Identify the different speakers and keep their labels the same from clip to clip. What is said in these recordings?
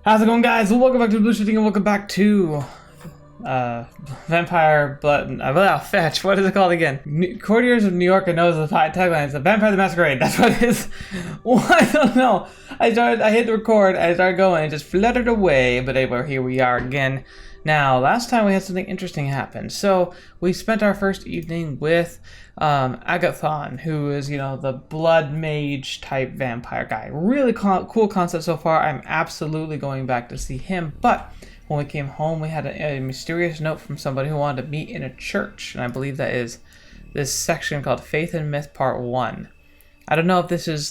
Speaker 1: How's it going, guys? Welcome back to TheBlueShifting and welcome back to Vampire Fetch. What is it called again? Courtiers of New York. I know is the tagline. It's a Vampire the Masquerade. That's what it is. Well, I don't know. I hit record. I started going. It just fluttered away. But anyway, here we are again. Now, last time we had something interesting happen. So we spent our first evening with Agathon, who is, the blood mage type vampire guy. Really cool concept so far. I'm absolutely going back to see him. But when we came home, we had a mysterious note from somebody who wanted to meet in a church. And I believe that is this section called Faith and Myth Part 1. I don't know if this is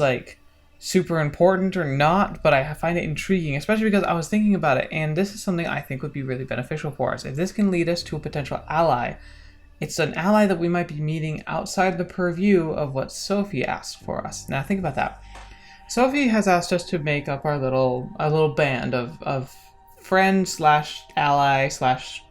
Speaker 1: super important or not, but I find it intriguing, especially because I was thinking about it, and this is something I think would be really beneficial for us. If this can lead us to a potential ally, it's an ally that we might be meeting outside the purview of what Sophie asked for us. Now think about that. Sophie has asked us to make up a little band of friends slash ally slash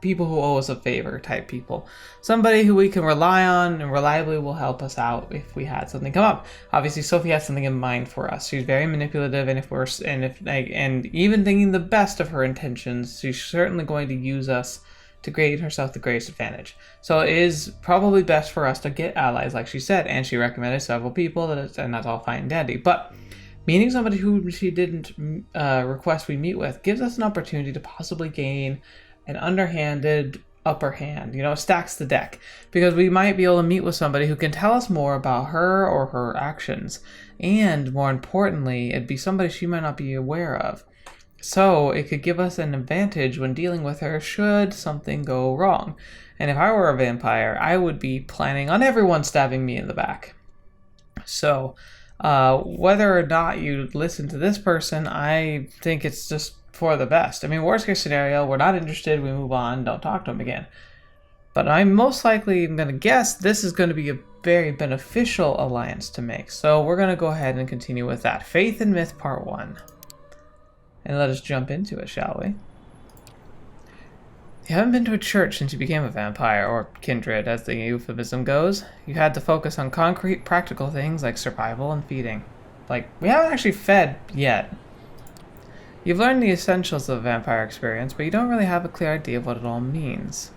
Speaker 1: people who owe us a favor type people. Somebody who we can rely on and reliably will help us out if we had something come up. Obviously, Sophie has something in mind for us. She's very manipulative, and even thinking the best of her intentions, she's certainly going to use us to create herself the greatest advantage. So it is probably best for us to get allies, like she said, and she recommended several people, and that's all fine and dandy. But meeting somebody who she didn't request we meet with gives us an opportunity to possibly gain an underhanded upper hand, stacks the deck, because we might be able to meet with somebody who can tell us more about her or her actions, and more importantly, it'd be somebody she might not be aware of. So it could give us an advantage when dealing with her should something go wrong. And if I were a vampire, I would be planning on everyone stabbing me in the back. So whether or not you listen to this person, I think it's just for the best. I mean, worst case scenario, we're not interested, we move on, don't talk to them again. But I'm most likely going to guess this is going to be a very beneficial alliance to make. So we're going to go ahead and continue with that. Faith and Myth Part 1. And let us jump into it, shall we? You haven't been to a church since you became a vampire, or kindred as the euphemism goes. You had to focus on concrete, practical things like survival and feeding. We haven't actually fed yet. You've learned the essentials of the vampire experience, but you don't really have a clear idea of what it all means.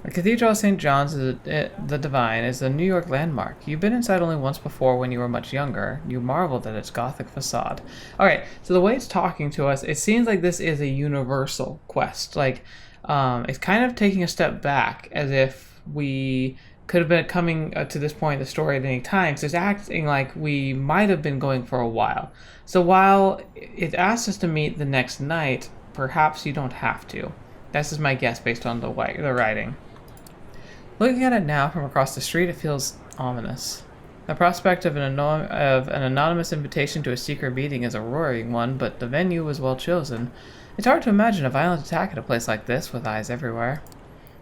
Speaker 1: The Cathedral of St. John's the Divine is a New York landmark. You've been inside only once before when you were much younger. You marveled at its Gothic facade. Alright, so the way it's talking to us, it seems like this is a universal quest. It's kind of taking a step back, as if we could have been coming to this point in the story at any time. So it's acting like we might have been going for a while. So while it asks us to meet the next night, perhaps you don't have to. That's just my guess based on the writing. Looking at it now from across the street, it feels ominous. The prospect of an anonymous invitation to a secret meeting is a roaring one, but the venue was well chosen. It's hard to imagine a violent attack at a place like this with eyes everywhere.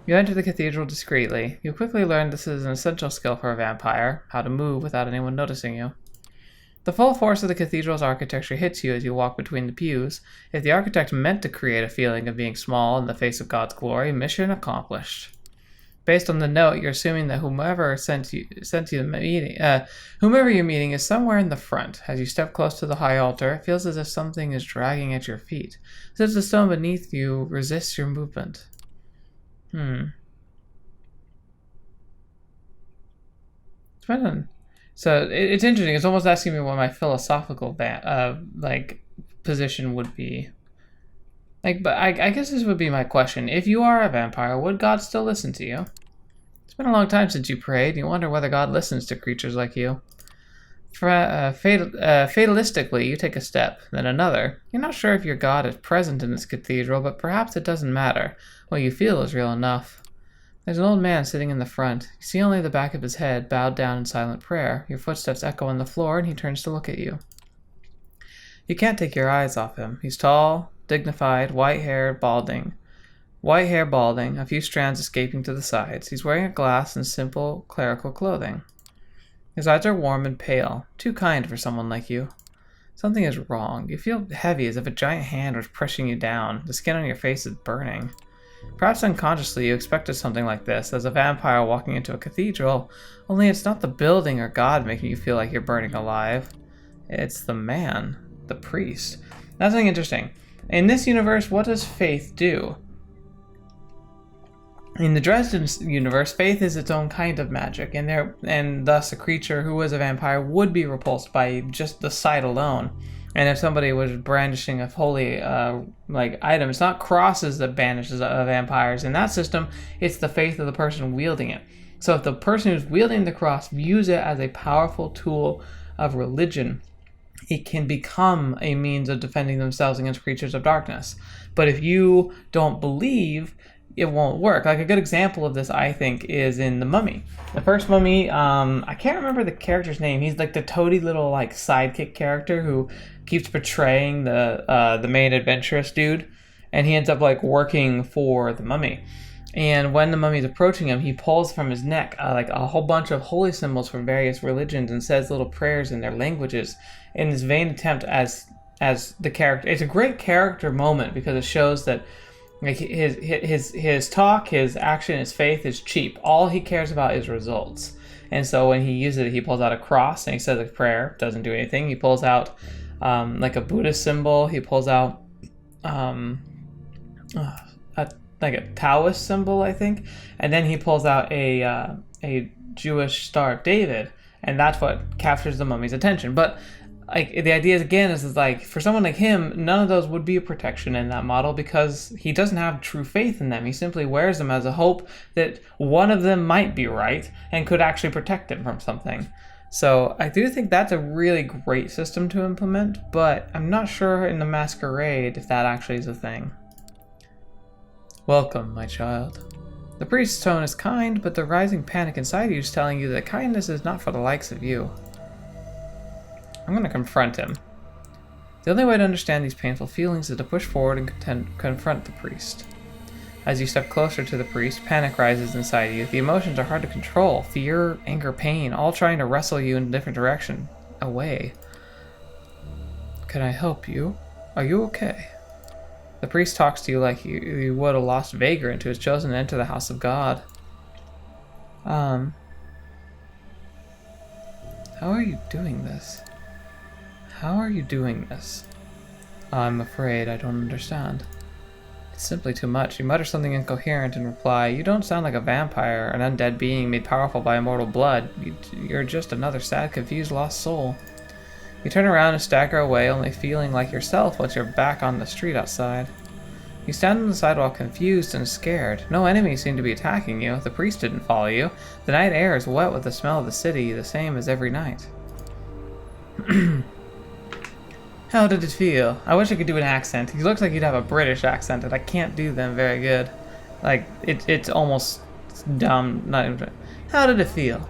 Speaker 1: You enter the cathedral discreetly. You quickly learn this is an essential skill for a vampire, how to move without anyone noticing you. The full force of the cathedral's architecture hits you as you walk between the pews. If the architect meant to create a feeling of being small in the face of God's glory, mission accomplished. Based on the note, you're assuming that whomever you're meeting is somewhere in the front. As you step close to the high altar, it feels as if something is dragging at your feet, as if the stone beneath you resists your movement. So it's interesting. It's almost asking me what my philosophical position would be. But I guess this would be my question. If you are a vampire, would God still listen to you? It's been a long time since you prayed. You wonder whether God listens to creatures like you. Fatalistically, you take a step, then another. You're not sure if your God is present in this cathedral, but perhaps it doesn't matter. What you feel is real enough. There's an old man sitting in the front. You see only the back of his head, bowed down in silent prayer. Your footsteps echo on the floor, and he turns to look at you. You can't take your eyes off him. He's tall, dignified, white hair balding, a few strands escaping to the sides. He's wearing a glass and simple clerical clothing. His eyes are warm and pale, too kind for someone like you. Something is wrong. You feel heavy, as if a giant hand was pushing you down. The skin on your face is burning. Perhaps unconsciously you expected something like this, as a vampire walking into a cathedral, only it's not the building or God making you feel like you're burning alive. It's the man, the priest. That's something interesting. In this universe, what does faith do? In the Dresden universe, faith is its own kind of magic, and thus a creature who was a vampire would be repulsed by just the sight alone. And if somebody was brandishing a holy item, it's not crosses that banishes vampires. In that system, it's the faith of the person wielding it. So if the person who's wielding the cross views it as a powerful tool of religion, it can become a means of defending themselves against creatures of darkness. But if you don't believe, it won't work. Like a good example of this, I think, is in The Mummy. The first Mummy, I can't remember the character's name. He's like the toady little like sidekick character who keeps betraying the main adventurous dude, and he ends up like working for the Mummy. And when the Mummy's approaching him, he pulls from his neck like a whole bunch of holy symbols from various religions and says little prayers in their languages in this vain attempt as the character. It's a great character moment because it shows that like his talk, his action, his faith is cheap. All he cares about is results. And so when he uses it, he pulls out a cross and he says a prayer. Doesn't do anything. He pulls out like a Buddhist symbol. He pulls out like a Taoist symbol, I think. And then he pulls out a Jewish Star of David, and that's what captures the Mummy's attention. But like the idea again is like for someone like him, none of those would be a protection in that model because he doesn't have true faith in them. He simply wears them as a hope that one of them might be right and could actually protect him from something. So I do think that's a really great system to implement, but I'm not sure in the Masquerade if that actually is a thing. Welcome, my child. The priest's tone is kind, but the rising panic inside you is telling you that kindness is not for the likes of you. I'm going to confront him. The only way to understand these painful feelings is to push forward and confront the priest. As you step closer to the priest, panic rises inside you. The emotions are hard to control. Fear, anger, pain, all trying to wrestle you in a different direction. Away. Can I help you? Are you okay? The priest talks to you like you would a lost vagrant who has chosen to enter the house of God. How are you doing this? How are you doing this? I'm afraid I don't understand. It's simply too much. You mutter something incoherent in reply. You don't sound like a vampire, an undead being made powerful by immortal blood. You're just another sad, confused, lost soul. You turn around and stagger away, only feeling like yourself once you're back on the street outside. You stand on the sidewalk confused and scared. No enemies seem to be attacking you. The priest didn't follow you. The night air is wet with the smell of the city, the same as every night. How did it feel? I wish I could do an accent. He looks like he'd have a British accent, and I can't do them very good. Like, it's almost dumb. Not even. How did it feel?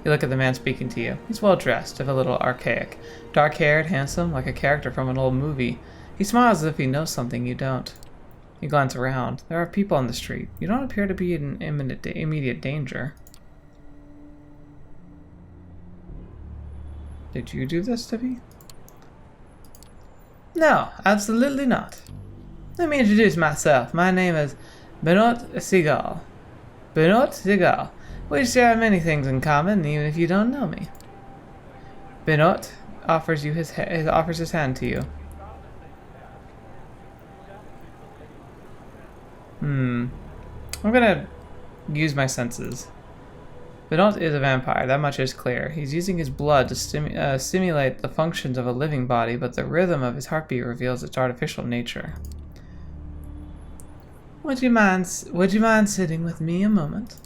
Speaker 1: You look at the man speaking to you. He's well dressed, if a little archaic. Dark-haired, handsome, like a character from an old movie. He smiles as if he knows something you don't. You glance around. There are people on the street. You don't appear to be in immediate danger. Did you do this to me? No, absolutely not. Let me introduce myself. My name is Benoit Seagal. Benoit Seagal. We share many things in common, even if you don't know me. Benoit offers his hand to you. I'm gonna use my senses. Benoit is a vampire, that much is clear. He's using his blood to simulate the functions of a living body, but the rhythm of his heartbeat reveals its artificial nature. Would you mind sitting with me a moment?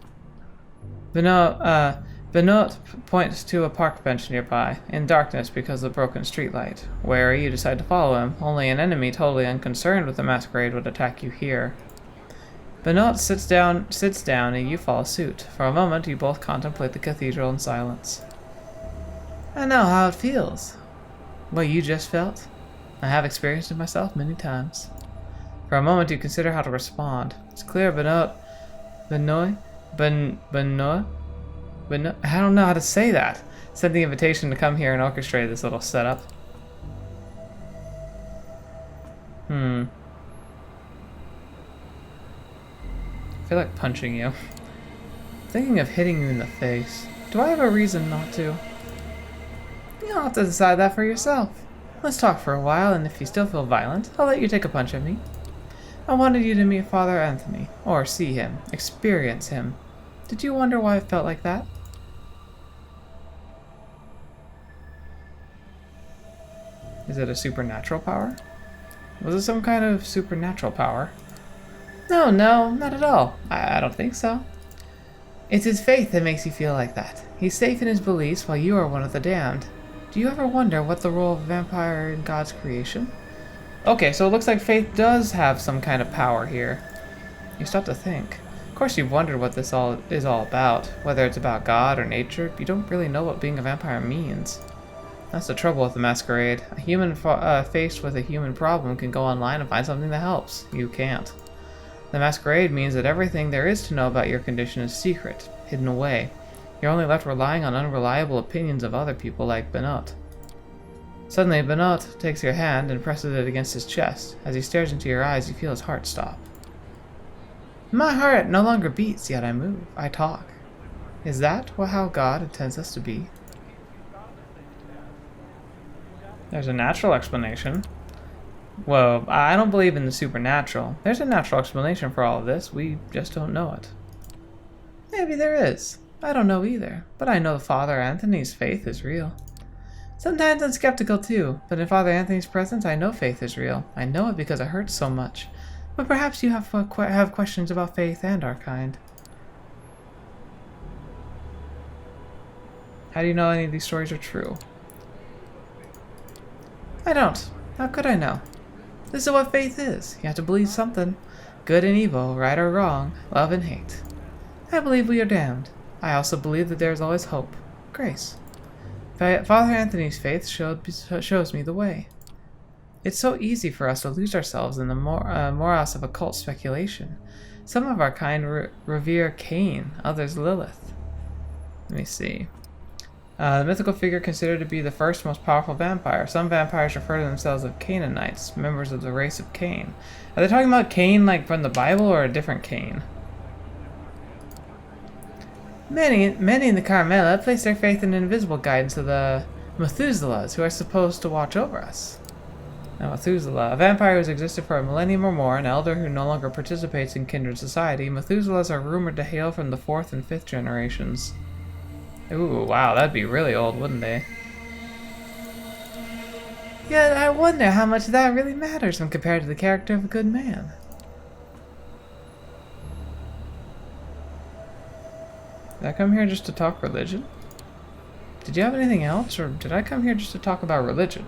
Speaker 1: Benoit points to a park bench nearby, in darkness because of the broken streetlight. Wary, you decide to follow him. Only an enemy totally unconcerned with the masquerade would attack you here. Benoit sits down, and you follow suit. For a moment, you both contemplate the cathedral in silence. I know how it feels. What you just felt? I have experienced it myself many times. For a moment, you consider how to respond. It's clear Benoit, I don't know how to say that. Sent the invitation to come here and orchestrate this little setup. I feel like punching you. Thinking of hitting you in the face. Do I have a reason not to? You'll have to decide that for yourself. let's talk for a while, and if you still feel violent, I'll let you take a punch at me. I wanted you to meet Father Anthony, or see him, experience him. Did you wonder why it felt like that? Is it a supernatural power? Was it some kind of supernatural power? No, not at all. I don't think so. It's his faith that makes you feel like that. He's safe in his beliefs while you are one of the damned. Do you ever wonder what the role of a vampire in God's creation? Okay, so it looks like faith does have some kind of power here. You stop to think. Of course you've wondered what this is all about. Whether it's about God or nature, you don't really know what being a vampire means. That's the trouble with the Masquerade. A human faced with a human problem can go online and find something that helps. You can't. The Masquerade means that everything there is to know about your condition is secret, hidden away. You're only left relying on unreliable opinions of other people like Benoit. Suddenly, Benoit takes your hand and presses it against his chest. As he stares into your eyes, you feel his heart stop. My heart no longer beats, yet I move. I talk. Is that how God intends us to be? There's a natural explanation. Well, I don't believe in the supernatural. There's a natural explanation for all of this. We just don't know it. Maybe there is. I don't know either. But I know Father Anthony's faith is real. Sometimes I'm skeptical too, but in Father Anthony's presence I know faith is real. I know it because it hurts so much. But perhaps you have questions about faith and our kind. How do you know any of these stories are true? I don't. How could I know? This is what faith is. You have to believe something. Good and evil, right or wrong, love and hate. I believe we are damned. I also believe that there is always hope. Grace. Father Anthony's faith shows me the way. It's so easy for us to lose ourselves in the morass of occult speculation. Some of our kind revere Cain, others Lilith. Let me see. The mythical figure considered to be the first most powerful vampire. Some vampires refer to themselves as Canaanites, members of the race of Cain. Are they talking about Cain like from the Bible or a different Cain? Many in the Carmela place their faith in invisible guidance of the Methuselahs, who are supposed to watch over us. Now, Methuselah, a vampire who has existed for a millennium or more, an elder who no longer participates in kindred society. Methuselahs are rumored to hail from the 4th and 5th generations. Ooh, wow, that'd be really old, wouldn't they? Yet I wonder how much that really matters when compared to the character of a good man. Did I come here just to talk religion? Did you have anything else, or did I come here just to talk about religion?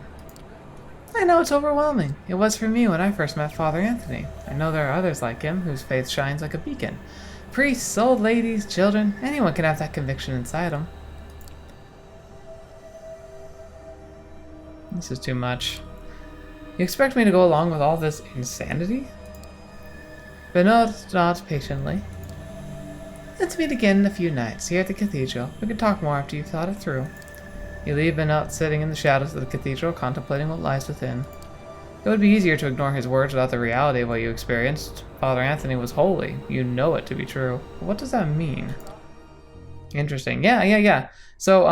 Speaker 1: I know it's overwhelming. It was for me when I first met Father Anthony. I know there are others like him whose faith shines like a beacon. Priests, old ladies, children, anyone can have that conviction inside them. This is too much. You expect me to go along with all this insanity? Benoit nods patiently. Let's meet again in a few nights here at the cathedral. We can talk more after you've thought it through. You leave Benoit sitting in the shadows of the cathedral, contemplating what lies within. It would be easier to ignore his words without the reality of what you experienced. Father Anthony was holy. You know it to be true. What does that mean? Interesting. Yeah. So,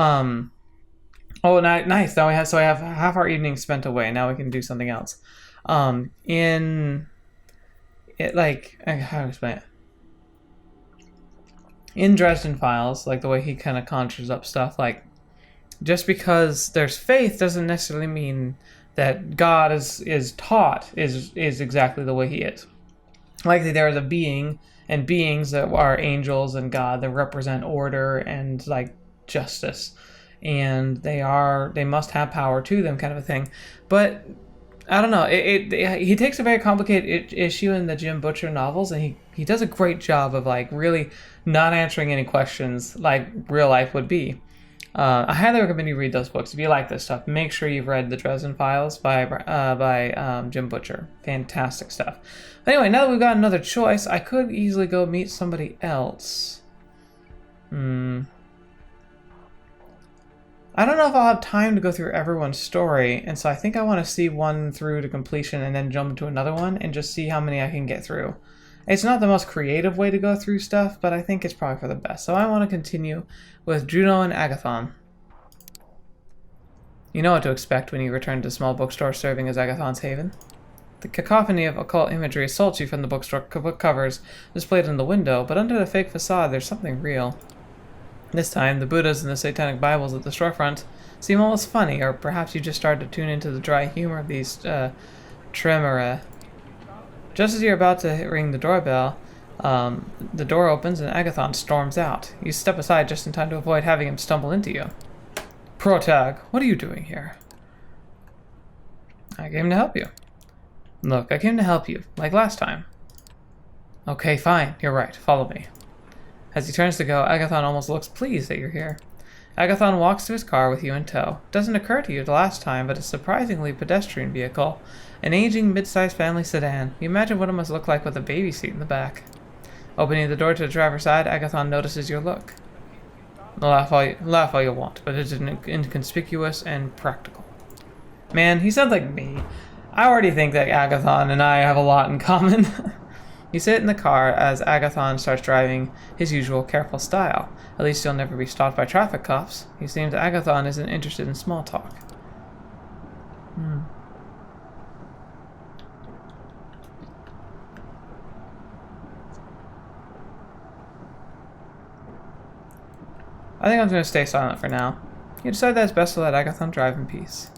Speaker 1: oh, nice. Now I have half our evening spent away. Now we can do something else. How do I explain it? In Dresden Files, like the way he kind of conjures up stuff, like just because there's faith doesn't necessarily mean that God is taught is exactly the way he is. Likely there is a being and beings that are angels and God that represent order and like justice, and they must have power to them, kind of a thing. But I don't know. He takes a very complicated issue in the Jim Butcher novels, and he does a great job of like really not answering any questions like real life would be. I highly recommend you read those books if you like this stuff. Make sure you've read the Dresden Files by Jim Butcher. Fantastic stuff. Anyway, now that we've got another choice, I could easily go meet somebody else. I don't know if I'll have time to go through everyone's story, and so I think I want to see one through to completion and then jump into another one and just see how many I can get through. It's not the most creative way to go through stuff, but I think it's probably for the best. So I want to continue with Juno and Agathon. You know what to expect when you return to the small bookstore serving as Agathon's haven. The cacophony of occult imagery assaults you from the bookstore book covers displayed in the window, but under the fake facade there's something real. This time, the Buddhas and the Satanic Bibles at the storefront seem almost funny, or perhaps you just started to tune into the dry humor of these tremora. Just as you're about to ring the doorbell, the door opens and Agathon storms out. You step aside just in time to avoid having him stumble into you. Protag, what are you doing here? I came to help you. Look, I came to help you, like last time. Okay, fine, you're right, follow me. As he turns to go, Agathon almost looks pleased that you're here. Agathon walks to his car with you in tow. It doesn't occur to you the last time, but a surprisingly pedestrian vehicle. An aging, mid-sized family sedan. You imagine what it must look like with a baby seat in the back. Opening the door to the driver's side, Agathon notices your look. Laugh all you want, but it's inconspicuous and practical. Man, he sounds like me. I already think that Agathon and I have a lot in common. You sit in the car as Agathon starts driving his usual careful style. At least you'll never be stopped by traffic cops. He seems Agathon isn't interested in small talk. I think I'm going to stay silent for now. You decide that it's best to let Agathon drive in peace.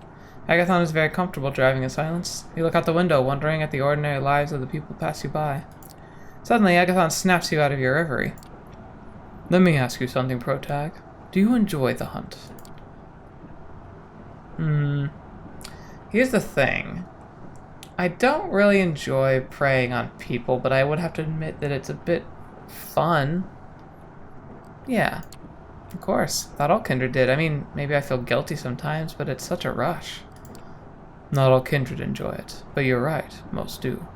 Speaker 1: Agathon is very comfortable driving in silence. You look out the window, wondering at the ordinary lives of the people who pass you by. Suddenly, Agathon snaps you out of your reverie. Let me ask you something, Protag. Do you enjoy the hunt? Here's the thing. I don't really enjoy preying on people, but I would have to admit that it's a bit fun. Yeah, of course. Thought all kindred did. I mean, maybe I feel guilty sometimes, but it's such a rush. Not all kindred enjoy it, but you're right, most do.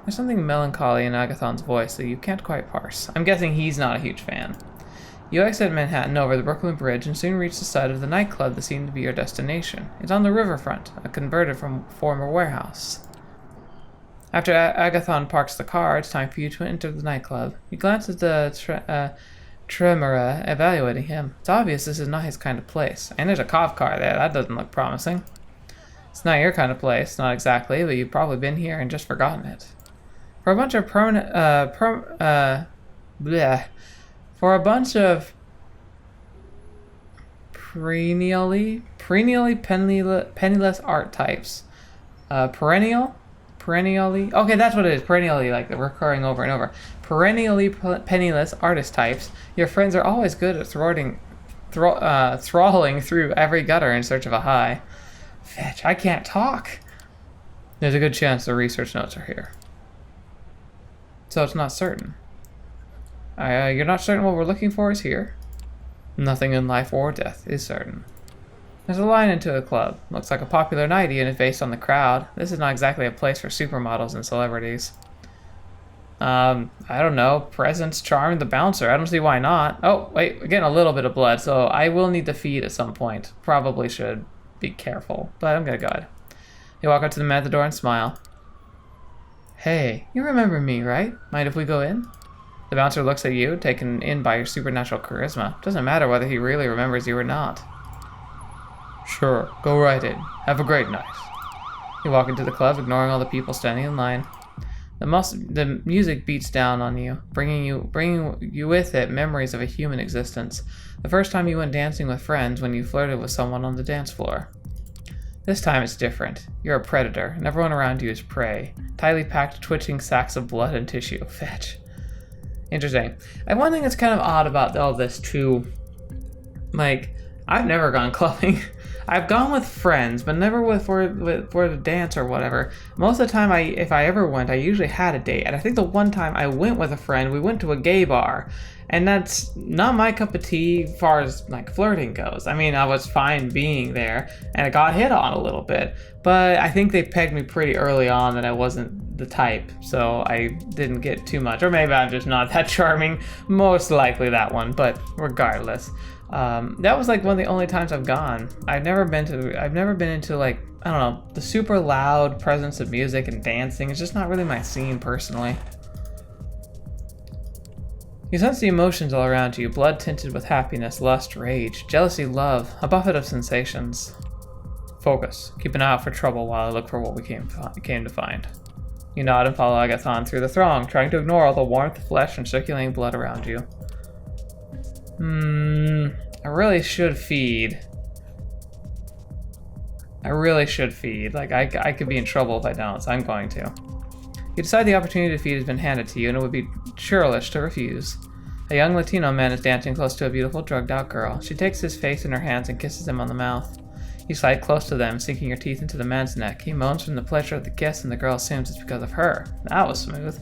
Speaker 1: There's something melancholy in Agathon's voice that you can't quite parse. I'm guessing he's not a huge fan. You exit Manhattan over the Brooklyn Bridge and soon reach the site of the nightclub that seemed to be your destination. It's on the riverfront, a converted from former warehouse. After Agathon parks the car, it's time for you to enter the nightclub. You glance at the Tremora evaluating him. It's obvious this is not his kind of place. And there's a cop car there. That doesn't look promising. It's not your kind of place, not exactly, but you've probably been here and just forgotten it. For a bunch of perennially penniless art types. Perennially, okay, that's what it is. Perennially, like recurring over and over. Perennially penniless artist types. Your friends are always good at trawling through every gutter in search of a high. Fetch, I can't talk. There's a good chance the research notes are here. So it's not certain. You're not certain what we're looking for is here? Nothing in life or death is certain. There's a line into a club. Looks like a popular night even if based on the crowd. This is not exactly a place for supermodels and celebrities. I don't know. Presence, charm, the bouncer. I don't see why not. Oh, wait, we're getting a little bit of blood, so I will need to feed at some point. Probably should be careful, but I'm gonna go ahead. You walk up to the man at the door and smile. Hey, you remember me, right? Mind if we go in? The bouncer looks at you, taken in by your supernatural charisma. Doesn't matter whether he really remembers you or not. Sure, go right in. Have a great night. You walk into the club, ignoring all the people standing in line. The music beats down on you, bringing you with it memories of a human existence. The first time you went dancing with friends when you flirted with someone on the dance floor. This time it's different. You're a predator, and everyone around you is prey. Tightly packed, twitching sacks of blood and tissue. Fetch. Interesting. And one thing that's kind of odd about all this too, like, I've never gone clubbing. I've gone with friends, but never for the dance or whatever. Most of the time, if I ever went, I usually had a date. And I think the one time I went with a friend, we went to a gay bar. And that's not my cup of tea as far as like flirting goes. I mean, I was fine being there, and I got hit on a little bit. But I think they pegged me pretty early on that I wasn't the type, so I didn't get too much. Or maybe I'm just not that charming. Most likely that one, but regardless. That was like one of the only times I've gone. I've never been into like, I don't know, the super loud presence of music and dancing. It's just not really my scene personally. You sense the emotions all around you, blood tinted with happiness, lust, rage, jealousy, love, a buffet of sensations. Focus. Keep an eye out for trouble while I look for what we came to find. You nod and follow Agathon through the throng, trying to ignore all the warmth, flesh, and circulating blood around you. I really should feed. Like, I could be in trouble if I don't, so I'm going to. You decide the opportunity to feed has been handed to you, and it would be churlish to refuse. A young Latino man is dancing close to a beautiful, drugged-out girl. She takes his face in her hands and kisses him on the mouth. You slide close to them, sinking your teeth into the man's neck. He moans from the pleasure of the kiss, and the girl assumes it's because of her. That was smooth.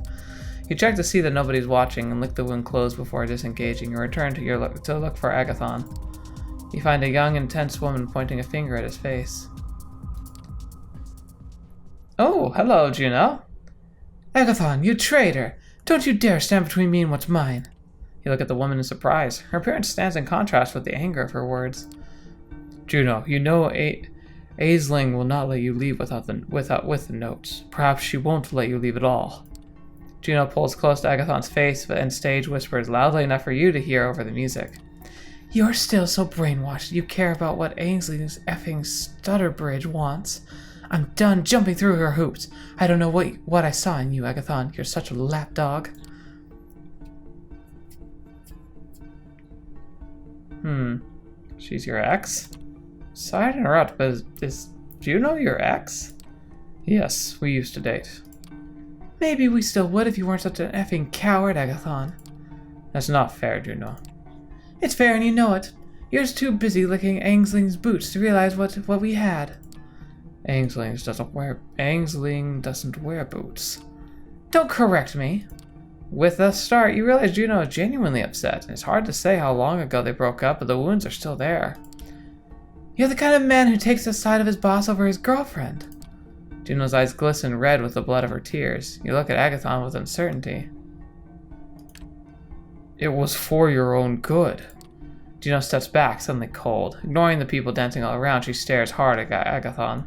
Speaker 1: You check to see that nobody's watching and lick the wound closed before disengaging. You return to look for Agathon. You find a young, intense woman pointing a finger at his face. Oh, hello, Juno. Agathon, you traitor! Don't you dare stand between me and what's mine. You look at the woman in surprise. Her appearance stands in contrast with the anger of her words. Juno, you know Aisling will not let you leave with the notes. Perhaps she won't let you leave at all. Juno pulls close to Agathon's face and stage whispers loudly enough for you to hear over the music. You're still so brainwashed you care about what Ainsley's effing stutterbridge wants. I'm done jumping through her hoops. I don't know what I saw in you, Agathon. You're such a lapdog. She's your ex? Sorry to interrupt, but is Juno your ex? Yes, we used to date. Maybe we still would if you weren't such an effing coward, Agathon. That's not fair, Juno. It's fair and you know it. You're too busy licking Ainsling's boots to realize what we had. Aisling doesn't wear boots. Don't correct me. With the start, you realize Juno is genuinely upset. It's hard to say how long ago they broke up, but the wounds are still there. You're the kind of man who takes the side of his boss over his girlfriend. Juno's eyes glisten red with the blood of her tears. You look at Agathon with uncertainty. It was for your own good. Juno steps back, suddenly cold. Ignoring the people dancing all around, she stares hard at Agathon.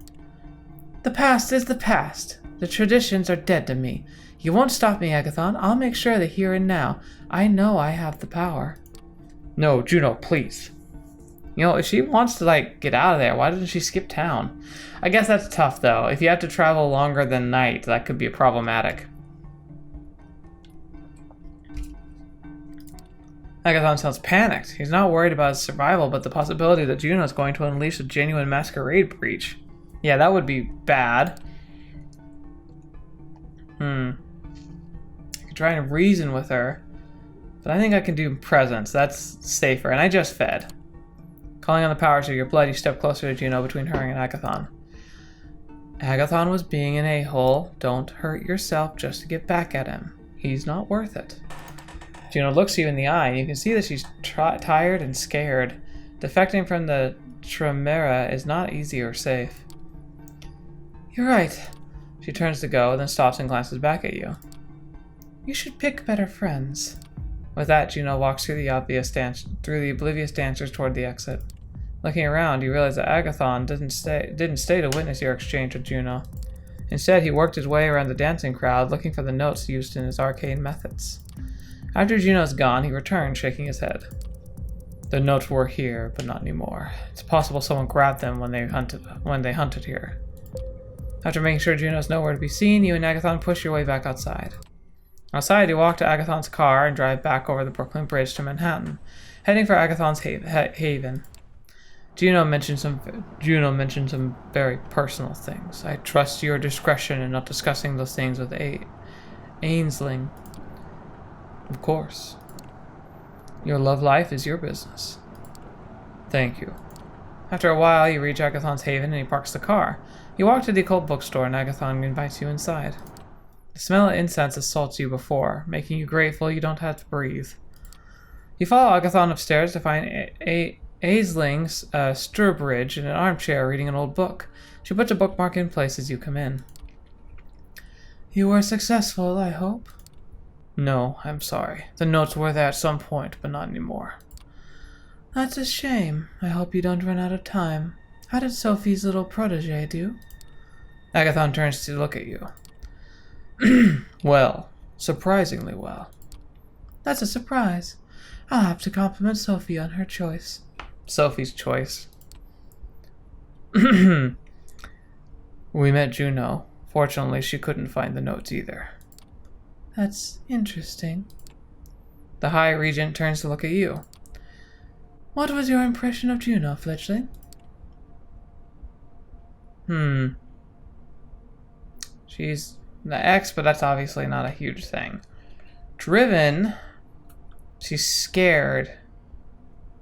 Speaker 1: The past is the past. The traditions are dead to me. You won't stop me, Agathon. I'll make sure that here and now, I know I have the power. No, Juno, please. You know, if she wants to, like, get out of there, why doesn't she skip town? I guess that's tough, though. If you have to travel longer than night, that could be problematic. Agathon sounds panicked. He's not worried about his survival, but the possibility that Juno is going to unleash a genuine masquerade breach. Yeah, that would be bad. I could try and reason with her, but I think I can do presence. That's safer, and I just fed. Calling on the powers of your blood, you step closer to Juno between her and Agathon. Agathon was being an a-hole. Don't hurt yourself just to get back at him. He's not worth it. Juno looks you in the eye, and you can see that she's tired and scared. Defecting from the Tremera is not easy or safe. You're right. She turns to go, then stops and glances back at you. You should pick better friends. With that, Juno walks through the oblivious dancers toward the exit. Looking around, you realize that Agathon didn't stay to witness your exchange with Juno. Instead, he worked his way around the dancing crowd, looking for the notes used in his arcane methods. After Juno's gone, he returned, shaking his head. The notes were here, but not anymore. It's possible someone grabbed them when they hunted here. After making sure Juno's nowhere to be seen, you and Agathon push your way back outside. Outside, you walk to Agathon's car and drive back over the Brooklyn Bridge to Manhattan, heading for Agathon's haven. Juno mentioned some very personal things. I trust your discretion in not discussing those things with Aisling. Of course. Your love life is your business. Thank you. After a while, you reach Agathon's haven and he parks the car. You walk to the occult bookstore and Agathon invites you inside. The smell of incense assaults you before, making you grateful you don't have to breathe. You follow Agathon upstairs to find Aisling's Sturbridge in an armchair reading an old book. She puts a bookmark in place as you come in. You were successful, I hope? No, I'm sorry. The notes were there at some point, but not anymore. That's a shame. I hope you don't run out of time. How did Sophie's little protege do? Agathon turns to look at you. Well, surprisingly well. That's a surprise. I'll have to compliment Sophie on her choice. Sophie's choice. We met Juno. Fortunately, she couldn't find the notes either. That's interesting. The High Regent turns to look at you. What was your impression of Juno, Fledgling? She's the X, but that's obviously not a huge thing. Driven. She's scared,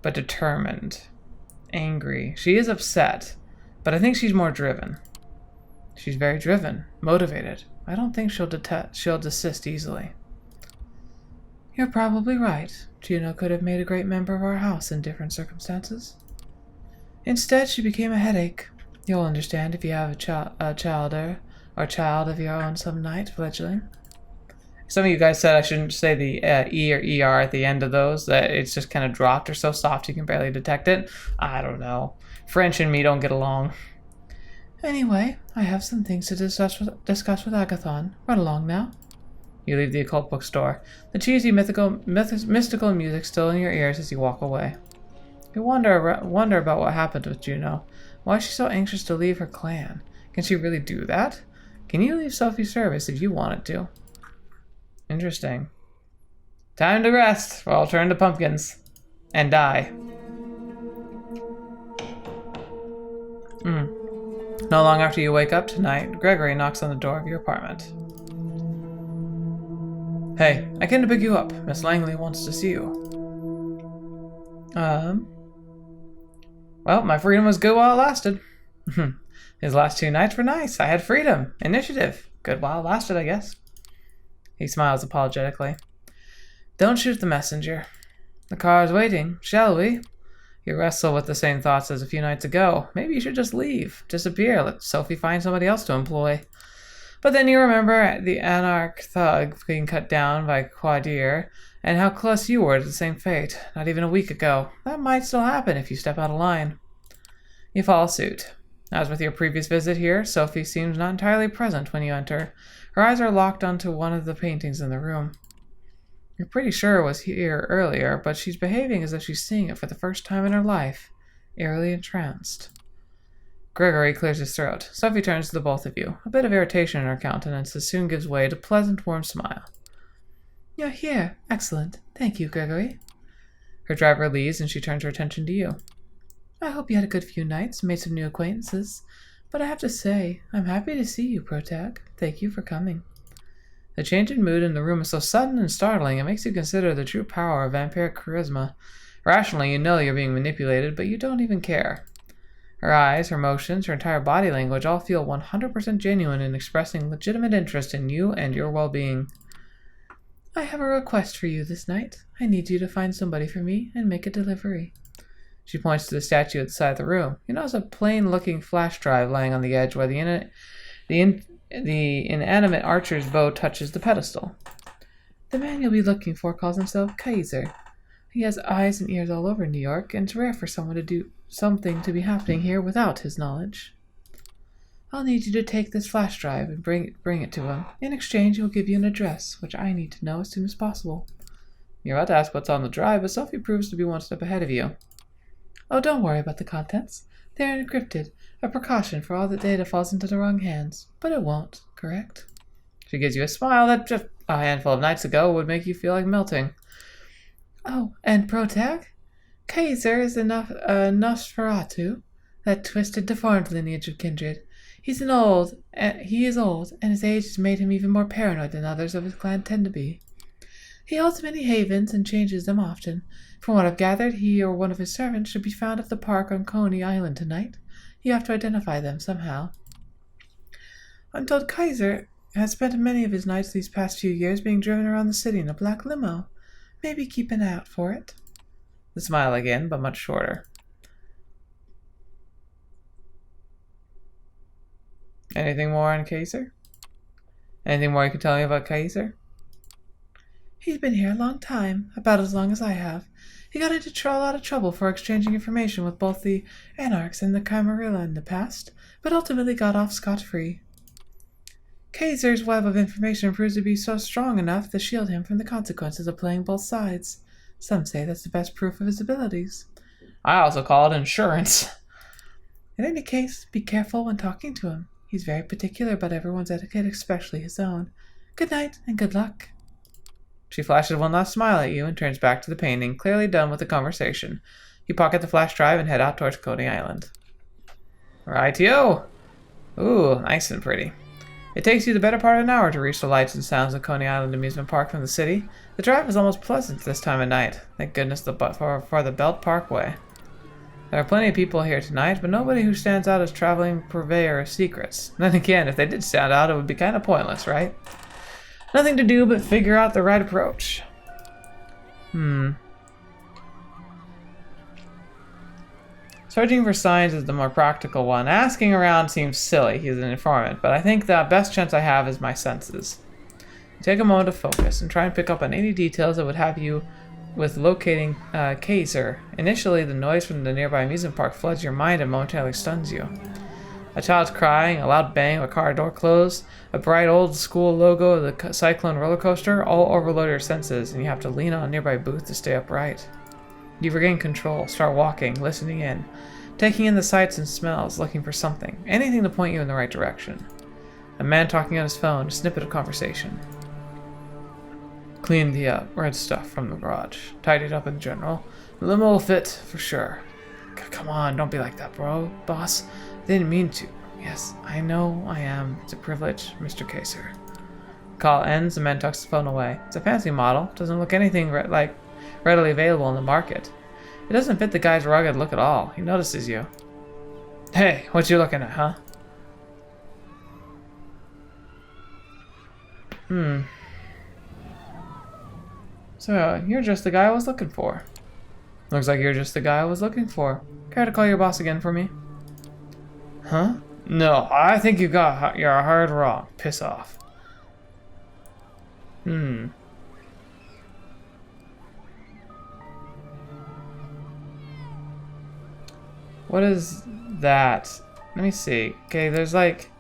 Speaker 1: but determined. Angry. She is upset, but I think she's more driven. She's very driven, motivated. I don't think she'll desist easily. You're probably right. Juno could have made a great member of our house in different circumstances. Instead, she became a headache. You'll understand if you have a child of your own some night, Fledgling. Some of you guys said I shouldn't say the E or ER at the end of those, that it's just kind of dropped or so soft you can barely detect it. I don't know. French and me don't get along. Anyway, I have some things to discuss with Agathon. Run along now. You leave the occult bookstore, the cheesy mystical music still in your ears as you walk away. You wonder about what happened with Juno. Why is she so anxious to leave her clan? Can she really do that? Can you leave Sophie's service if you wanted to? Interesting. Time to rest, or I'll turn to pumpkins. And die. Not long after you wake up tonight, Gregory knocks on the door of your apartment. Hey, I came to pick you up. Miss Langley wants to see you. Well, my freedom was good while it lasted. His last 2 nights were nice. I had freedom. Initiative. Good while it lasted, I guess. He smiles apologetically. Don't shoot the messenger. The car is waiting. Shall we? You wrestle with the same thoughts as a few nights ago. Maybe you should just leave. Disappear. Let Sophie find somebody else to employ. But then you remember the anarch thug being cut down by Quadir, and how close you were to the same fate, not even a week ago. That might still happen if you step out of line. You follow suit. As with your previous visit here, Sophie seems not entirely present when you enter. Her eyes are locked onto one of the paintings in the room. You're pretty sure it was here earlier, but she's behaving as if she's seeing it for the first time in her life, eerily entranced. Gregory clears his throat. Sophie turns to the both of you. A bit of irritation in her countenance that soon gives way to a pleasant, warm smile. You're here. Excellent. Thank you, Gregory. Her driver leaves and she turns her attention to you. I hope you had a good few nights, made some new acquaintances. But I have to say, I'm happy to see you, Protag. Thank you for coming. The change in mood in the room is so sudden and startling, it makes you consider the true power of vampiric charisma. Rationally, you know you're being manipulated, but you don't even care. Her eyes, her motions, her entire body language all feel 100% genuine in expressing legitimate interest in you and your well-being. I have a request for you this night. I need you to find somebody for me and make a delivery. She points to the statue at the side of the room. You notice a plain-looking flash drive lying on the edge where the inanimate archer's bow touches the pedestal. The man you'll be looking for calls himself Kaiser. He has eyes and ears all over New York, and it's rare for someone to do something to be happening here without his knowledge. I'll need you to take this flash drive and bring it to him. In exchange, he'll give you an address, which I need to know as soon as possible. You're about to ask what's on the drive, but Sophie proves to be one step ahead of you. Oh, don't worry about the contents. They're encrypted, a precaution for all the data falls into the wrong hands. But it won't, correct? She gives you a smile that just a handful of nights ago would make you feel like melting. Oh, and Protag? Kaiser is a Nosferatu, that twisted, deformed lineage of kindred. He is old, and his age has made him even more paranoid than others of his clan tend to be. He holds many havens and changes them often. From what I've gathered, he or one of his servants should be found at the park on Coney Island tonight. You have to identify them somehow. I'm told Kaiser has spent many of his nights these past few years being driven around the city in a black limo. Maybe keep an eye out for it. The smile again, but much shorter. Anything more on Kaiser? Anything more you can tell me about Kaiser? He's been here a long time, about as long as I have. He got into a lot of trouble for exchanging information with both the Anarchs and the Camarilla in the past, but ultimately got off scot-free. Kaiser's web of information proves to be so strong enough to shield him from the consequences of playing both sides. Some say that's the best proof of his abilities. I also call it insurance. In any case, be careful when talking to him. He's very particular about everyone's etiquette, especially his own. Good night, and good luck. She flashes one last smile at you and turns back to the painting, clearly done with the conversation. You pocket the flash drive and head out towards Coney Island. Rightio! Ooh, nice and pretty. It takes you the better part of an hour to reach the lights and sounds of Coney Island Amusement Park from the city. The drive is almost pleasant this time of night. Thank goodness for the Belt Parkway. There are plenty of people here tonight, but nobody who stands out as traveling purveyor of secrets. Then again, if they did stand out, it would be kind of pointless, right? Nothing to do but figure out the right approach. Searching for signs is the more practical one. Asking around seems silly, he's an informant, but I think the best chance I have is my senses. Take a moment to focus and try and pick up on any details that would have you with locating Kaiser. Initially, the noise from the nearby amusement park floods your mind and momentarily stuns you. A child's crying, a loud bang of a car door closed, a bright old school logo of the Cyclone roller coaster all overload your senses, and you have to lean on a nearby booth to stay upright. You regain control, start walking, listening in, taking in the sights and smells, looking for something, anything to point you in the right direction. A man talking on his phone, a snippet of conversation. Clean the red stuff from the garage. Tidied up in general. The limo will fit, for sure. Come on, don't be like that, bro. Boss, didn't mean to. Yes, I know I am. It's a privilege, Mr. Kaiser. Call ends, the man tucks the phone away. It's a fancy model. Doesn't look anything like readily available in the market. It doesn't fit the guy's rugged look at all. He notices you. Hey, what you looking at, huh? So, you're just the guy I was looking for. Looks like you're just the guy I was looking for. Care to call your boss again for me? Huh? No, I think you're hard wrong. Piss off. What is that? Let me see. Okay, there's like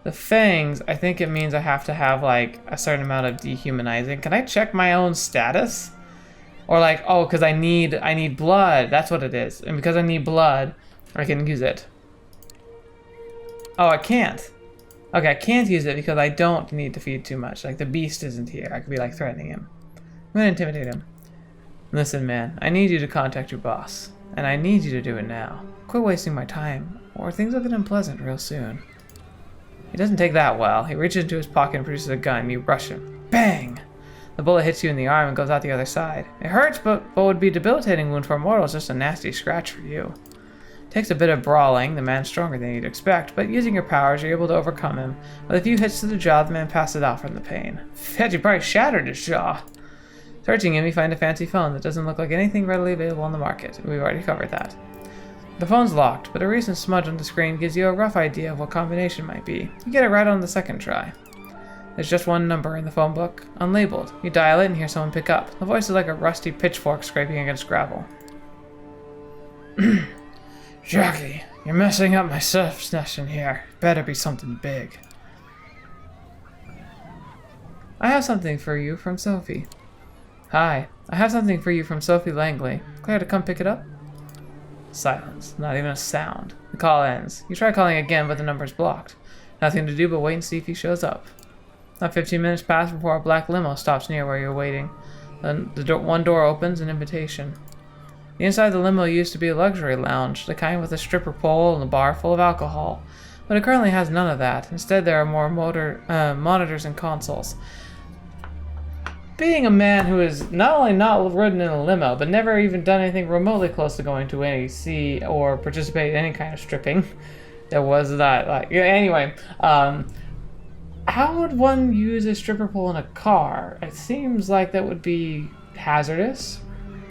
Speaker 1: the fangs. I think it means I have to have like a certain amount of dehumanizing. Can I check my own status? Or like, oh, because I need blood. That's what it is. And because I need blood, I can use it. Oh, I can't. Okay, I can't use it because I don't need to feed too much. Like the beast isn't here. I could be like threatening him. I'm gonna intimidate him. Listen, man, I need you to contact your boss. And I need you to do it now. Quit wasting my time, or things will get unpleasant real soon. He doesn't take that well. He reaches into his pocket and produces a gun. You rush him. Bang! The bullet hits you in the arm and goes out the other side. It hurts, but what would be a debilitating wound for a mortal is just a nasty scratch for you. It takes a bit of brawling. The man's stronger than you'd expect, but using your powers, you're able to overcome him. With a few hits to the jaw, the man passes out from the pain. Fetch, you probably shattered his jaw. Searching him, you find a fancy phone that doesn't look like anything readily available on the market. We've already covered that. The phone's locked, but a recent smudge on the screen gives you a rough idea of what combination might be. You get it right on the second try. There's just one number in the phone book, unlabeled. You dial it and hear someone pick up. The voice is like a rusty pitchfork scraping against gravel. Jackie, you're messing up my surf session here. Better be something big. I have something for you from Sophie. Hi, I have something for you from Sophie Langley. Care to come pick it up? Silence. Not even a sound. The call ends. You try calling again, but the number's blocked. Nothing to do but wait and see if he shows up. About 15 minutes pass before a black limo stops near where you're waiting. Then one door opens, an invitation. The inside of the limo used to be a luxury lounge, the kind with a stripper pole and a bar full of alcohol. But it currently has none of that. Instead, there are more monitors and consoles. Being a man who is not only not ridden in a limo, but never even done anything remotely close to going to any sea or participate in any kind of stripping, there was that. Like, anyway, how would one use a stripper pole in a car? It seems like that would be hazardous,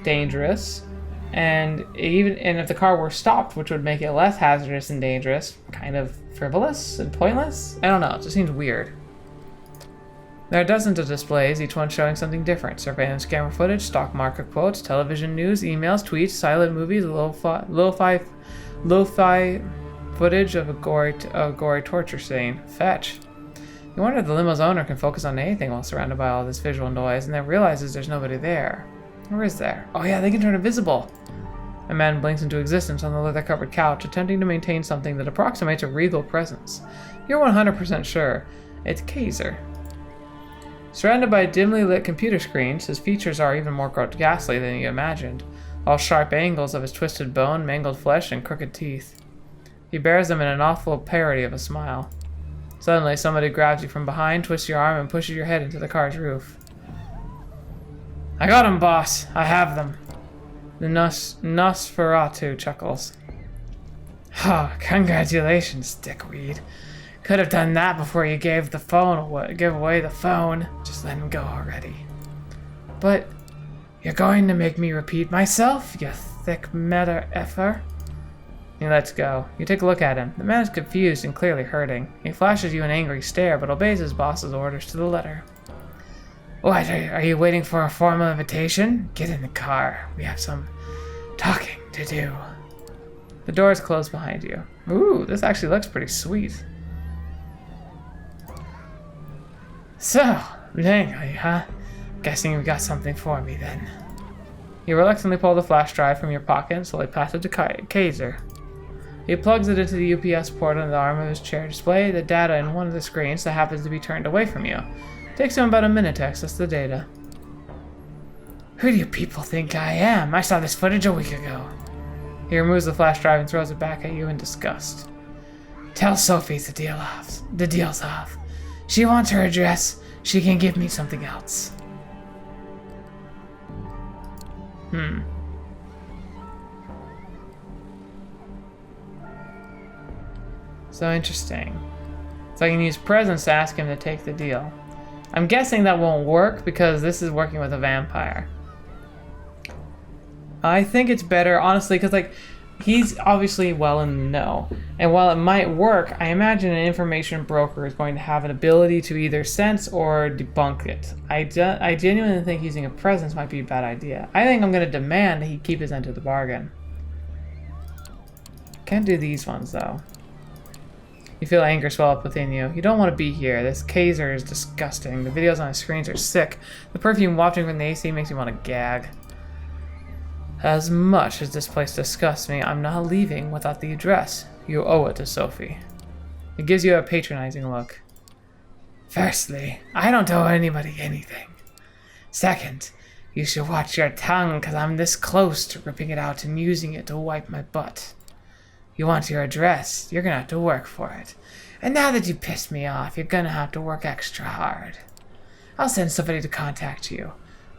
Speaker 1: dangerous, and if the car were stopped, which would make it less hazardous and dangerous, kind of frivolous and pointless. I don't know. It just seems weird. There are dozens of displays, each one showing something different. Surveillance camera footage, stock market quotes, television news, emails, tweets, silent movies, lo-fi footage of a gory torture scene. Fetch. You wonder if the limo's owner can focus on anything while surrounded by all this visual noise, and then realizes there's nobody there. Or is there? Oh yeah, they can turn invisible. A man blinks into existence on the leather-covered couch, attempting to maintain something that approximates a regal presence. You're 100% sure. It's Kaiser. Surrounded by dimly lit computer screens, his features are even more ghastly than you imagined. All sharp angles of his twisted bone, mangled flesh, and crooked teeth. He bears them in an awful parody of a smile. Suddenly, somebody grabs you from behind, twists your arm, and pushes your head into the car's roof. I got him, boss. I have them. The Nosferatu chuckles. Oh, congratulations, dickweed. Could have done that before you gave away the phone. Just let him go already. But you're going to make me repeat myself, you thick mother effer. He lets go. You take a look at him. The man is confused and clearly hurting. He flashes you an angry stare, but obeys his boss's orders to the letter. What, are you waiting for a formal invitation? Get in the car. We have some talking to do. The door is closed behind you. Ooh, this actually looks pretty sweet. So, Langley, huh? Guessing you've got something for me then. You reluctantly pull the flash drive from your pocket and slowly pass it to Kaiser. He plugs it into the UPS port on the arm of his chair, display the data in one of the screens that happens to be turned away from you. It takes him about a minute to access the data. Who do you people think I am? I saw this footage a week ago. He removes the flash drive and throws it back at you in disgust. Tell Sophie the deal's off. She wants her address. She can give me something else. So interesting. So I can use presence to ask him to take the deal. I'm guessing that won't work because this is working with a vampire. I think it's better, honestly, because like he's obviously well in the know. And while it might work, I imagine an information broker is going to have an ability to either sense or debunk it. I genuinely think using a presence might be a bad idea. I think I'm going to demand that he keep his end of the bargain. Can't do these ones though. You feel anger swell up within you. You don't want to be here. This Kaiser is disgusting. The videos on the screens are sick. The perfume wafting from the AC makes me want to gag. As much as this place disgusts me, I'm not leaving without the address. You owe it to Sophie. It gives you a patronizing look. Firstly, I don't owe anybody anything. Second, you should watch your tongue, because I'm this close to ripping it out and using it to wipe my butt. You want your address, you're gonna have to work for it. And now that you pissed me off, you're gonna have to work extra hard. I'll send somebody to contact you.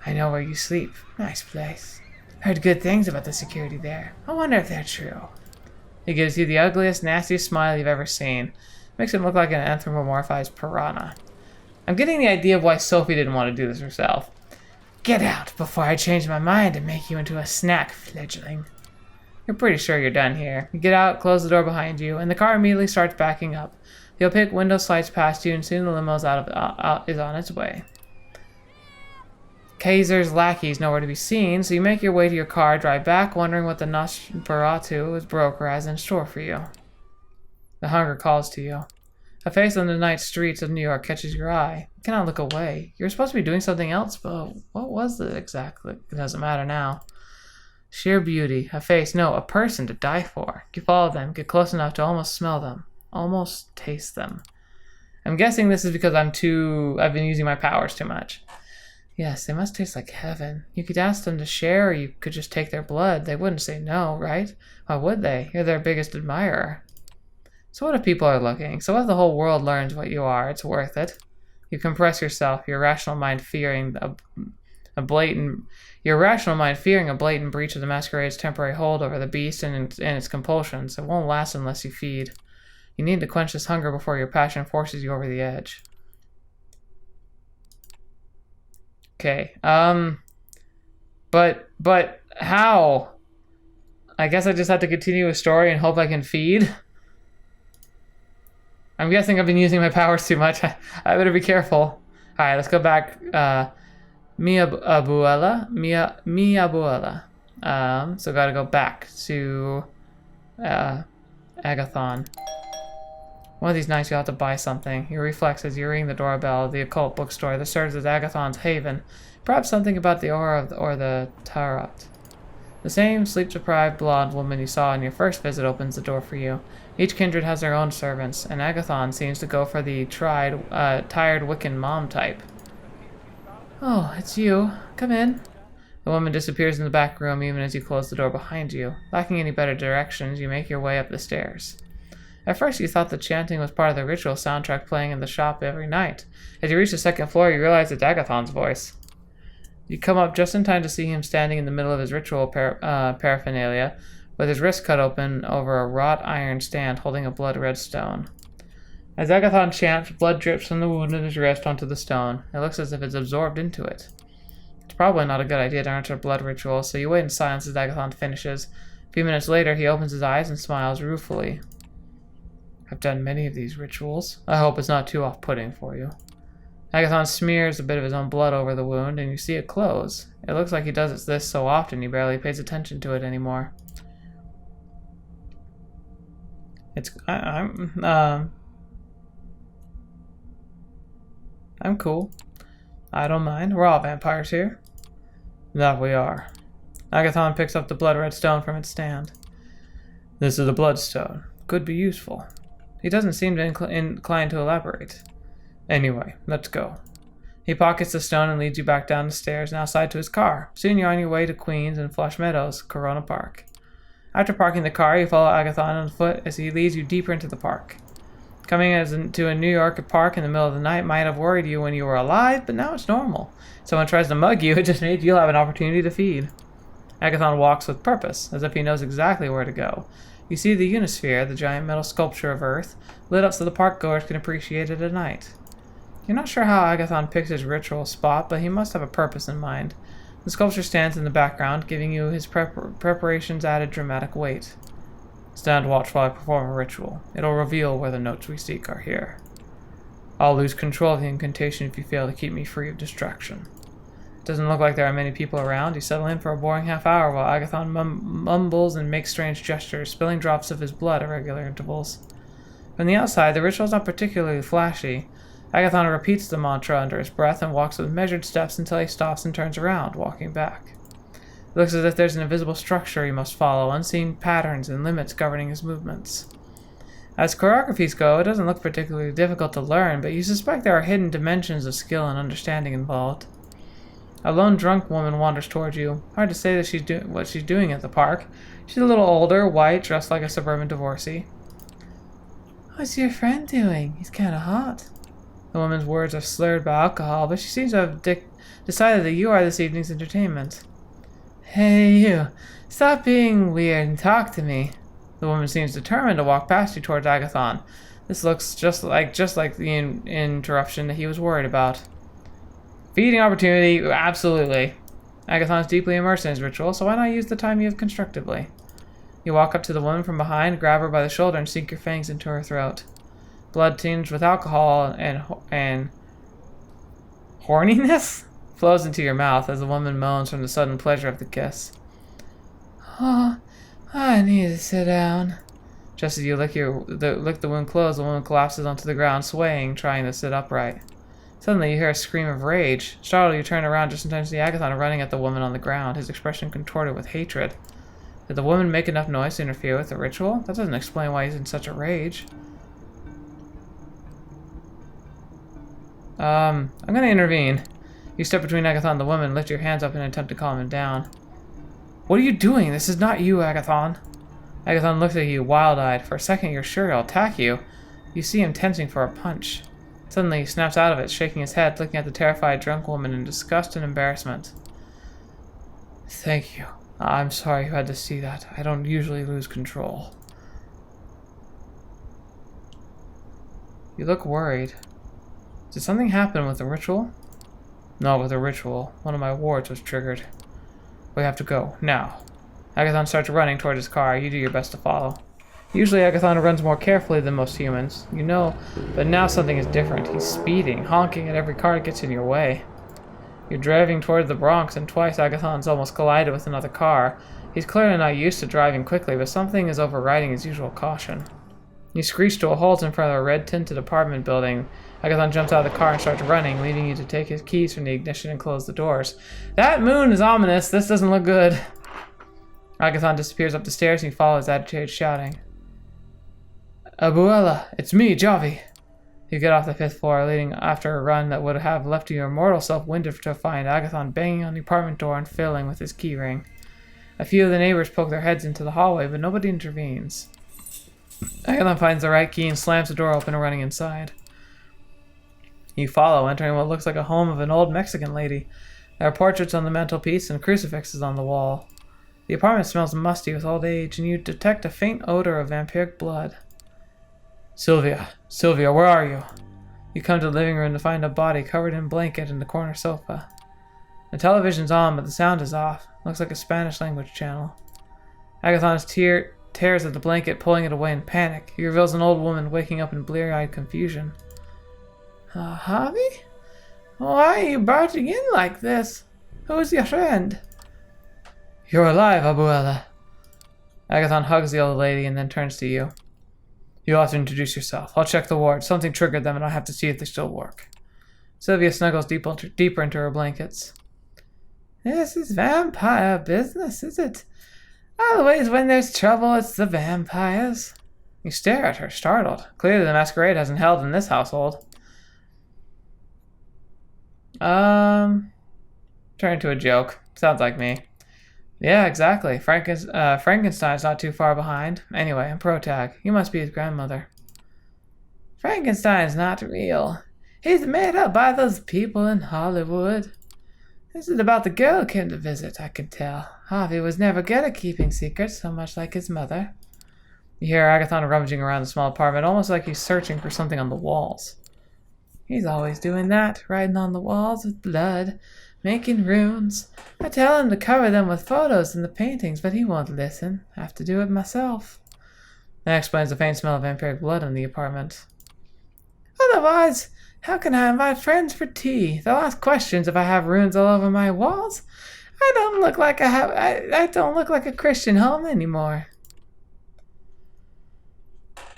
Speaker 1: I know where you sleep. Nice place. Heard good things about the security there. I wonder if they're true. He gives you the ugliest, nastiest smile you've ever seen. Makes him look like an anthropomorphized piranha. I'm getting the idea of why Sophie didn't want to do this herself. Get out before I change my mind and make you into a snack fledgling. You're pretty sure you're done here. You get out, close the door behind you, and the car immediately starts backing up. The opaque window slides past you, and soon the limo is on its way. Kaiser's lackey is nowhere to be seen, so you make your way to your car, drive back, wondering what the Nosferatu broker has in store for you. The hunger calls to you. A face on the night streets of New York catches your eye. You cannot look away. You're supposed to be doing something else, but what was it exactly? It doesn't matter now. Sheer beauty, a face, no, a person to die for. You follow them, get close enough to almost smell them, almost taste them. I'm guessing this is because I've been using my powers too much. Yes, they must taste like heaven. You could ask them to share, or you could just take their blood. They wouldn't say no, right? Why would they? You're their biggest admirer. So what if people are looking? So what if the whole world learns what you are? It's worth it. You compress yourself, your rational mind fearing a blatant breach of the Masquerade's temporary hold over the beast and its compulsions. It won't last unless you feed. You need to quench this hunger before your passion forces you over the edge. Okay, but how? I guess I just have to continue a story and hope I can feed? I'm guessing I've been using my powers too much. I better be careful. Alright, let's go back. Mi abuela. So gotta go back to Agathon. One of these nights you'll have to buy something. Your reflex as you ring the doorbell of the occult bookstore that serves as Agathon's haven. Perhaps something about the aura or the tarot. The same sleep-deprived blonde woman you saw on your first visit opens the door for you. Each kindred has their own servants, and Agathon seems to go for the tired Wiccan mom type. Oh, it's you. Come in. The woman disappears in the back room even as you close the door behind you. Lacking any better directions, you make your way up the stairs. At first you thought the chanting was part of the ritual soundtrack playing in the shop every night. As you reach the second floor, you realize it's Agathon's voice. You come up just in time to see him standing in the middle of his ritual paraphernalia, with his wrist cut open over a wrought iron stand holding a blood-red stone. As Agathon chants, blood drips from the wound in his wrist onto the stone. It looks as if it's absorbed into it. It's probably not a good idea to enter a blood ritual, so you wait in silence as Agathon finishes. A few minutes later, he opens his eyes and smiles ruefully. I've done many of these rituals. I hope it's not too off-putting for you. Agathon smears a bit of his own blood over the wound, and you see it close. It looks like he does this so often he barely pays attention to it anymore. I'm cool. I don't mind. We're all vampires here. That we are. Agathon picks up the blood-red stone from its stand. This is a bloodstone. Could be useful. He doesn't seem to inclined to elaborate. Anyway, let's go. He pockets the stone and leads you back down the stairs and outside to his car. Soon you're on your way to Queens and Flush Meadows, Corona Park. After parking the car, you follow Agathon on foot as he leads you deeper into the park. Coming to a New York park in the middle of the night might have worried you when you were alive, but now it's normal. Someone tries to mug you, it just means you'll have an opportunity to feed. Agathon walks with purpose, as if he knows exactly where to go. You see the Unisphere, the giant metal sculpture of Earth, lit up so the park goers can appreciate it at night. You're not sure how Agathon picks his ritual spot, but he must have a purpose in mind. The sculpture stands in the background, giving you his preparations added dramatic weight. Stand watch while I perform a ritual. It'll reveal where the notes we seek are here. I'll lose control of the incantation if you fail to keep me free of distraction. It doesn't look like there are many people around. You settle in for a boring half hour while Agathon mumbles and makes strange gestures, spilling drops of his blood at regular intervals. From the outside, the ritual is not particularly flashy. Agathon repeats the mantra under his breath and walks with measured steps until he stops and turns around, walking back. It looks as if there's an invisible structure he must follow, unseen patterns and limits governing his movements. As choreographies go, it doesn't look particularly difficult to learn, but you suspect there are hidden dimensions of skill and understanding involved. A lone drunk woman wanders towards you. Hard to say that what she's doing at the park. She's a little older, white, dressed like a suburban divorcee. What's your friend doing? He's kind of hot. The woman's words are slurred by alcohol, but she seems to have decided that you are this evening's entertainment. Hey, you. Stop being weird and talk to me. The woman seems determined to walk past you towards Agathon. This looks just like the interruption that he was worried about. Feeding opportunity, absolutely. Agathon's deeply immersed in his ritual, so why not use the time you have constructively? You walk up to the woman from behind, grab her by the shoulder, and sink your fangs into her throat. Blood tinged with alcohol and horniness flows into your mouth as the woman moans from the sudden pleasure of the kiss. Oh, I need to sit down. Just as you lick the wound closed, the woman collapses onto the ground, swaying, trying to sit upright. Suddenly, you hear a scream of rage. Startled, you turn around just in time to see Agathon running at the woman on the ground, his expression contorted with hatred. Did the woman make enough noise to interfere with the ritual? That doesn't explain why he's in such a rage. I'm gonna intervene. You step between Agathon and the woman and lift your hands up in an attempt to calm him down. What are you doing? This is not you, Agathon. Agathon looks at you, wild-eyed. For a second, you're sure he'll attack you. You see him tensing for a punch. Suddenly, he snaps out of it, shaking his head, looking at the terrified drunk woman in disgust and embarrassment. Thank you. I'm sorry you had to see that. I don't usually lose control. You look worried. Did something happen with the ritual? Not with the ritual. One of my wards was triggered. We have to go, now. Agathon starts running toward his car. You do your best to follow. Usually Agathon runs more carefully than most humans, you know, but now something is different. He's speeding, honking at every car that gets in your way. You're driving toward the Bronx, and twice Agathon's almost collided with another car. He's clearly not used to driving quickly, but something is overriding his usual caution. You screech to a halt in front of a red-tinted apartment building. Agathon jumps out of the car and starts running, leaving you to take his keys from the ignition and close the doors. That moon is ominous. This doesn't look good. Agathon disappears up the stairs and you follow his agitated shouting. Abuela, it's me, Javi. You get off the 5th floor, leading after a run that would have left your mortal self winded to find Agathon banging on the apartment door and fiddling with his keyring. A few of the neighbors poke their heads into the hallway, but nobody intervenes. Agathon finds the right key and slams the door open, running inside. You follow, entering what looks like a home of an old Mexican lady. There are portraits on the mantelpiece and crucifixes on the wall. The apartment smells musty with old age, and you detect a faint odor of vampiric blood. Sylvia, where are you? You come to the living room to find a body covered in a blanket in the corner sofa. The television's on, but the sound is off. Looks like a Spanish language channel. Agathon tears at the blanket, pulling it away in panic. He reveals an old woman waking up in bleary-eyed confusion. Javi? Why are you barging in like this? Who's your friend? You're alive, Abuela. Agathon hugs the old lady and then turns to you. You'll have to introduce yourself. I'll check the ward. Something triggered them and I'll have to see if they still work. Sylvia snuggles deeper into her blankets. This is vampire business, is it? Always when there's trouble, it's the vampires. You stare at her, startled. Clearly the masquerade hasn't held in this household. Turn to a joke. Sounds like me. Yeah, exactly. Frankenstein's not too far behind. Anyway, I'm Protag. You must be his grandmother. Frankenstein's not real. He's made up by those people in Hollywood. This is about the girl who came to visit, I can tell. Javi was never good at keeping secrets, so much like his mother. You hear Agathon rummaging around the small apartment, almost like he's searching for something on the walls. He's always doing that, writing on the walls with blood, making runes. I tell him to cover them with photos in the paintings, but he won't listen. I have to do it myself. That explains the faint smell of vampiric blood in the apartment. Otherwise, how can I invite friends for tea? They'll ask questions if I have runes all over my walls. I don't look like I don't look like a Christian home anymore.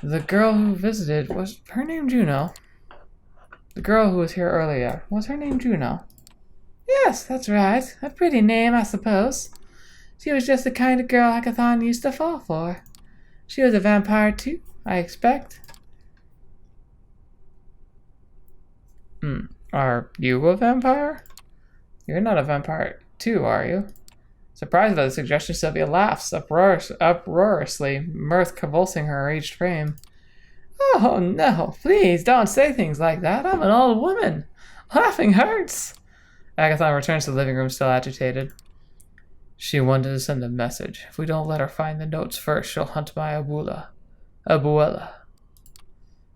Speaker 1: The girl who visited, was her name Juno? The girl who was here earlier, was her name Juno? Yes, that's right. A pretty name, I suppose. She was just the kind of girl Agathon used to fall for. She was a vampire too, I expect. Are you a vampire? You're not a vampire too, are you? Surprised by the suggestion, Sylvia laughs uproariously, mirth convulsing her aged frame. Oh no, please don't say things like that. I'm an old woman. Laughing hurts. Agathon returns to the living room, still agitated. She wanted to send a message. If we don't let her find the notes first, she'll hunt my Abuela.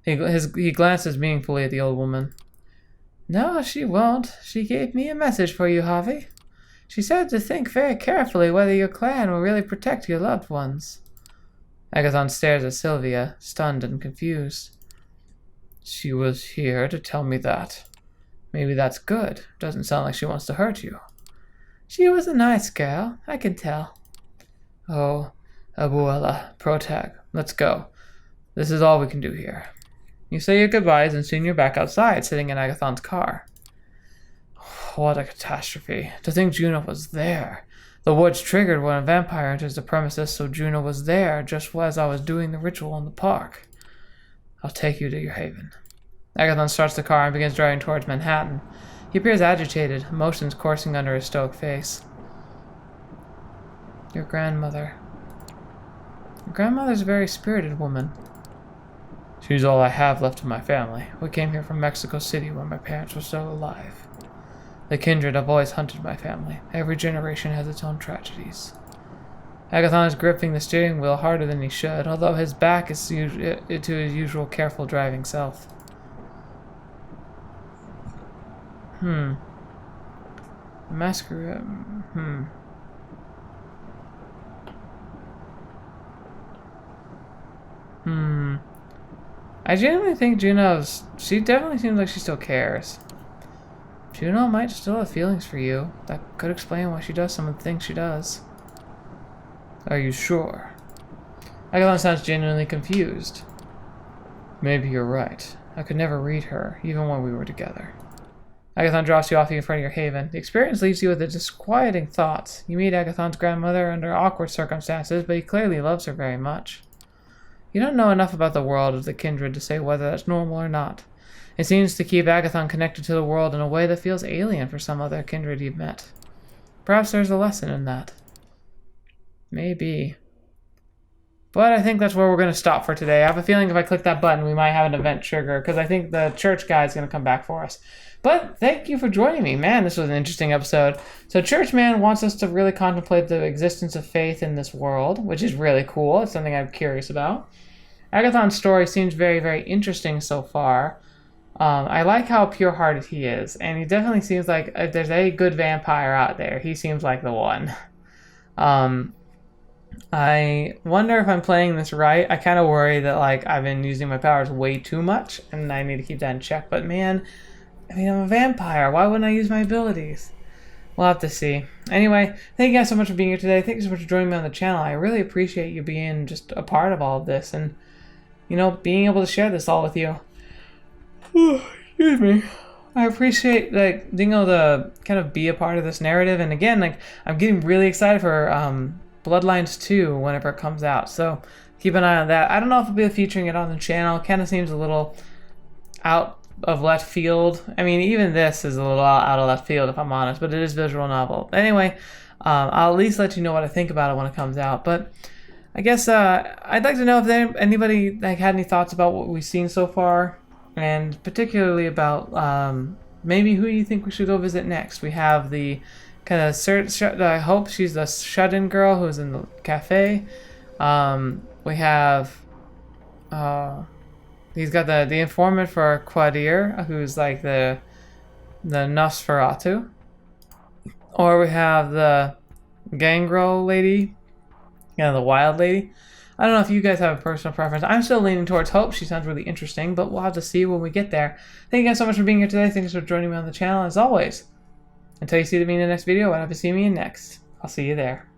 Speaker 1: He glances meaningfully at the old woman. No, she won't. She gave me a message for you, Javi. She said to think very carefully whether your clan will really protect your loved ones. Agathon stares at Sylvia, stunned and confused. She was here to tell me that. Maybe that's good. Doesn't sound like she wants to hurt you. She was a nice girl, I can tell. Oh, Abuela, Protag, let's go. This is all we can do here. You say your goodbyes and soon you're back outside, sitting in Agathon's car. What a catastrophe. To think Juno was there. The woods triggered when a vampire enters the premises, so Juno was there just as I was doing the ritual in the park. I'll take you to your haven. Agathon starts the car and begins driving towards Manhattan. He appears agitated, emotions coursing under his stoic face. Your grandmother. Your grandmother's a very spirited woman. She's all I have left of my family. We came here from Mexico City when my parents were still alive. The kindred have always hunted my family. Every generation has its own tragedies. Agathon is gripping the steering wheel harder than he should, although his back is to his usual careful driving self. Masquerade. I genuinely think she definitely seems like she still cares. Juno might still have feelings for you. That could explain why she does some of the things she does. Are you sure? Agathon sounds genuinely confused. Maybe you're right. I could never read her, even when we were together. Agathon drops you off in front of your haven. The experience leaves you with a disquieting thoughts. You meet Agathon's grandmother under awkward circumstances, but he clearly loves her very much. You don't know enough about the world of the kindred to say whether that's normal or not. It seems to keep Agathon connected to the world in a way that feels alien for some other kindred you've met. Perhaps there's a lesson in that. Maybe. But I think that's where we're going to stop for today. I have a feeling if I click that button, we might have an event trigger, because I think the church guy is going to come back for us. But thank you for joining me. Man, this was an interesting episode. So Churchman wants us to really contemplate the existence of faith in this world, which is really cool. It's something I'm curious about. Agathon's story seems very, very interesting so far. I like how pure-hearted he is, and he definitely seems like if there's a good vampire out there, he seems like the one. I wonder if I'm playing this right. I kind of worry that like I've been using my powers way too much, and I need to keep that in check. But man, I mean, I'm a vampire. Why wouldn't I use my abilities? We'll have to see. Anyway, thank you guys so much for being here today. Thank you so much for joining me on the channel. I really appreciate you being just a part of all of this, and you know, being able to share this all with you. Excuse me. I appreciate like being able to kind of be a part of this narrative, and again, like I'm getting really excited for Bloodlines 2 whenever it comes out, so keep an eye on that. I don't know if I'll be featuring it on the channel. It kind of seems a little out of left field. I mean, even this is a little out of left field if I'm honest, but it is visual novel. Anyway, I'll at least let you know what I think about it when it comes out. But I guess I'd like to know if anybody like had any thoughts about what we've seen so far, and particularly about maybe who you think we should go visit next. We have the kind of I hope she's the shut-in girl who's in the cafe. We have he's got the informant for Quadir, who's like the Nosferatu. Or we have the gangrel lady, the wild lady. I don't know if you guys have a personal preference. I'm still leaning towards Hope. She sounds really interesting, but we'll have to see when we get there. Thank you guys so much for being here today. Thanks for joining me on the channel as always. Until you see me in the next video, whatever you see me in next, I'll see you there.